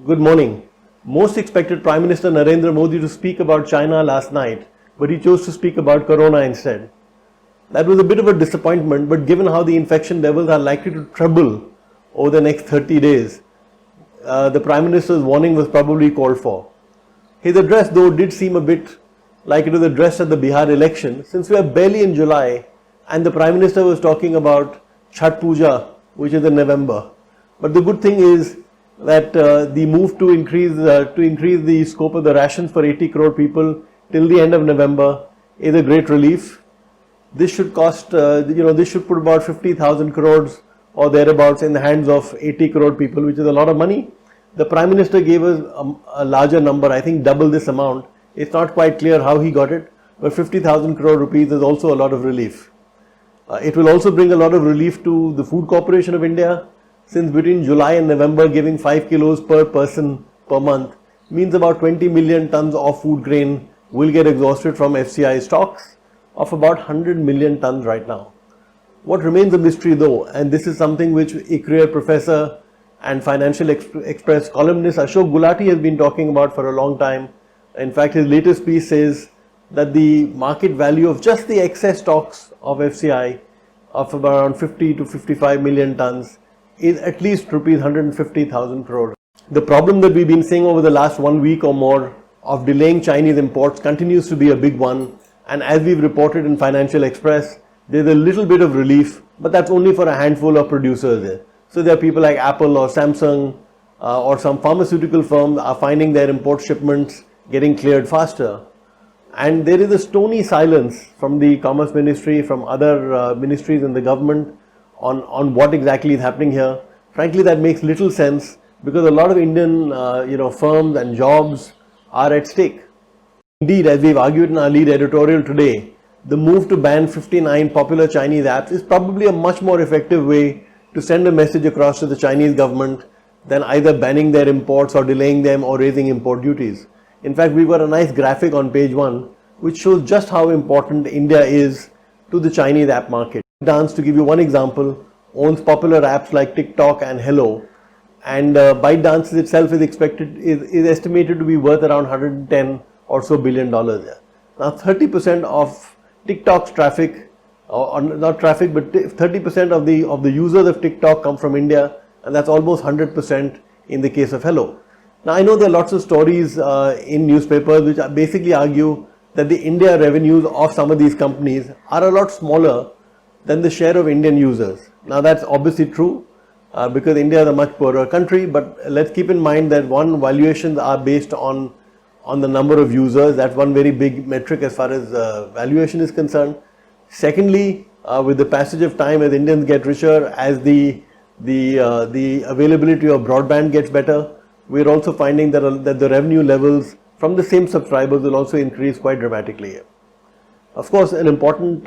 Good morning. Most expected Prime Minister Narendra Modi to speak about China last night, but he chose to speak about Corona instead. That was a bit of a disappointment, but given how the infection levels are likely to treble over the next 30 days, the Prime Minister's warning was probably called for. His address, though, did seem a bit like it was addressed at the Bihar election, since we are barely in July and the Prime Minister was talking about Chhath Puja, which is in November. But the good thing is that the move to increase the scope of the rations for 80 crore people till the end of November is a great relief. This should cost, this should put about 50,000 crores or thereabouts in the hands of 80 crore people, which is a lot of money. The Prime Minister gave us a larger number, I think double this amount. It's not quite clear how he got it, but 50,000 crore rupees is also a lot of relief. It will also bring a lot of relief to the Food Corporation of India, since between July and November giving 5 kilos per person per month means about 20 million tons of food grain will get exhausted from FCI stocks of about 100 million tons right now. What remains a mystery though, and this is something which ICRIER professor and Financial Express columnist Ashok Gulati has been talking about for a long time. In fact, his latest piece says that the market value of just the excess stocks of FCI of around 50 to 55 million tons is at least rupees 150,000 crore. The problem that we've been seeing over the last 1 week or more of delaying Chinese imports continues to be a big one, and as we've reported in Financial Express, there's a little bit of relief, but that's only for a handful of producers there. So there are people like Apple or Samsung or some pharmaceutical firms are finding their import shipments getting cleared faster. And there is a stony silence from the Commerce Ministry, from other ministries in the government on what exactly is happening here. Frankly, that makes little sense because a lot of Indian firms and jobs are at stake. Indeed, as we've argued in our lead editorial today, the move to ban 59 popular Chinese apps is probably a much more effective way to send a message across to the Chinese government than either banning their imports or delaying them or raising import duties. In fact, we've got a nice graphic on page 1 which shows just how important India is to the Chinese app market. ByteDance, to give you one example, owns popular apps like TikTok and Hello, and ByteDance itself is estimated to be worth around 110 or so billion dollars. Now 30% of TikTok's traffic, or not traffic, but 30% of the users of TikTok come from India, and that's almost 100% in the case of Hello. Now I know there are lots of stories in newspapers which basically argue that the India revenues of some of these companies are a lot smaller than the share of Indian users. Now that's obviously true because India is a much poorer country, but let's keep in mind that one, valuations are based on the number of users. That's one very big metric as far as valuation is concerned. Secondly, with the passage of time, as Indians get richer, as the availability of broadband gets better, we're also finding that the revenue levels from the same subscribers will also increase quite dramatically. Of course, an important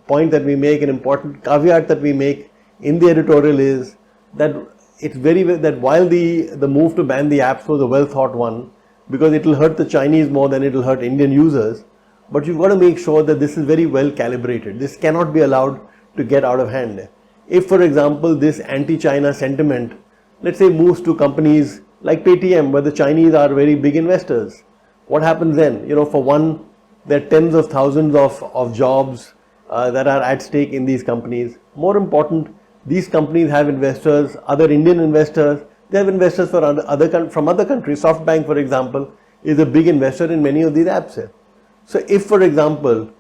point that we make, an important caveat that we make in the editorial is that that while the move to ban the apps was a well thought one, because it will hurt the Chinese more than it will hurt Indian users, but you've got to make sure that this is very well calibrated. This cannot be allowed to get out of hand. If, for example, this anti-China sentiment, let's say, moves to companies like Paytm, where the Chinese are very big investors, what happens then? For one, there are tens of thousands of jobs that are at stake in these companies. More important, these companies have investors, other Indian investors, they have investors from other countries. SoftBank, for example, is a big investor in many of these apps. So if, for example,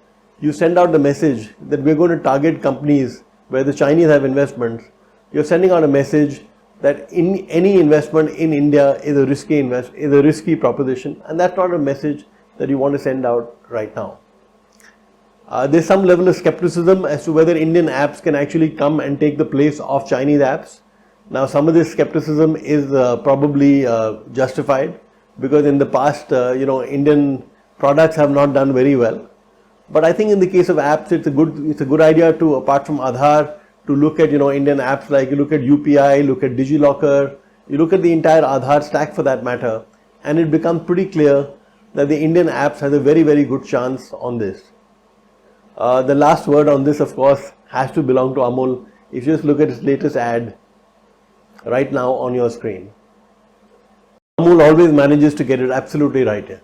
you send out the message that we're going to target companies where the Chinese have investments, you're sending out a message that any investment in India is a risky proposition, and that's not a message that you want to send out right now. There's some level of skepticism as to whether Indian apps can actually come and take the place of Chinese apps. Now some of this skepticism is probably justified because in the past Indian products have not done very well. But I think in the case of apps, it's a good idea to, apart from Aadhaar, to look at Indian apps like you look at UPI, look at DigiLocker, you look at the entire Aadhaar stack for that matter, and it becomes pretty clear that the Indian apps has a very, very good chance on this. The last word on this, of course, has to belong to Amul. If you just look at his latest ad right now on your screen. Amul always manages to get it absolutely right.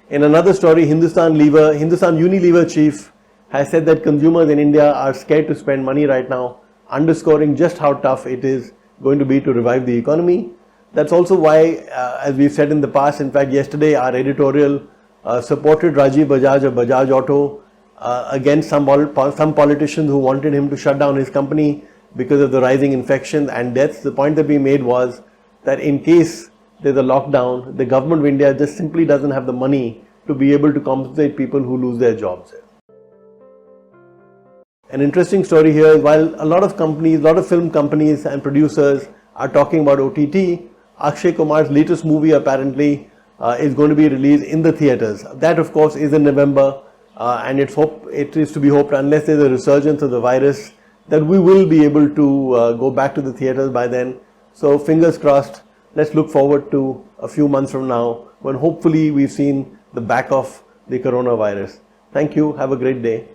In another story, Hindustan Unilever chief has said that consumers in India are scared to spend money right now, underscoring just how tough it is going to be to revive the economy. That's also why, as we've said in the past, in fact, yesterday our editorial supported Rajiv Bajaj of Bajaj Auto against some politicians who wanted him to shut down his company because of the rising infections and deaths. The point that we made was that in case there's a lockdown, the government of India just simply doesn't have the money to be able to compensate people who lose their jobs. An interesting story here is while a lot of companies, a lot of film companies and producers are talking about OTT, Akshay Kumar's latest movie apparently is going to be released in the theatres. That of course is in November and it is to be hoped, unless there's a resurgence of the virus, that we will be able to go back to the theatres by then. So fingers crossed, let's look forward to a few months from now when hopefully we've seen the back of the coronavirus. Thank you, have a great day.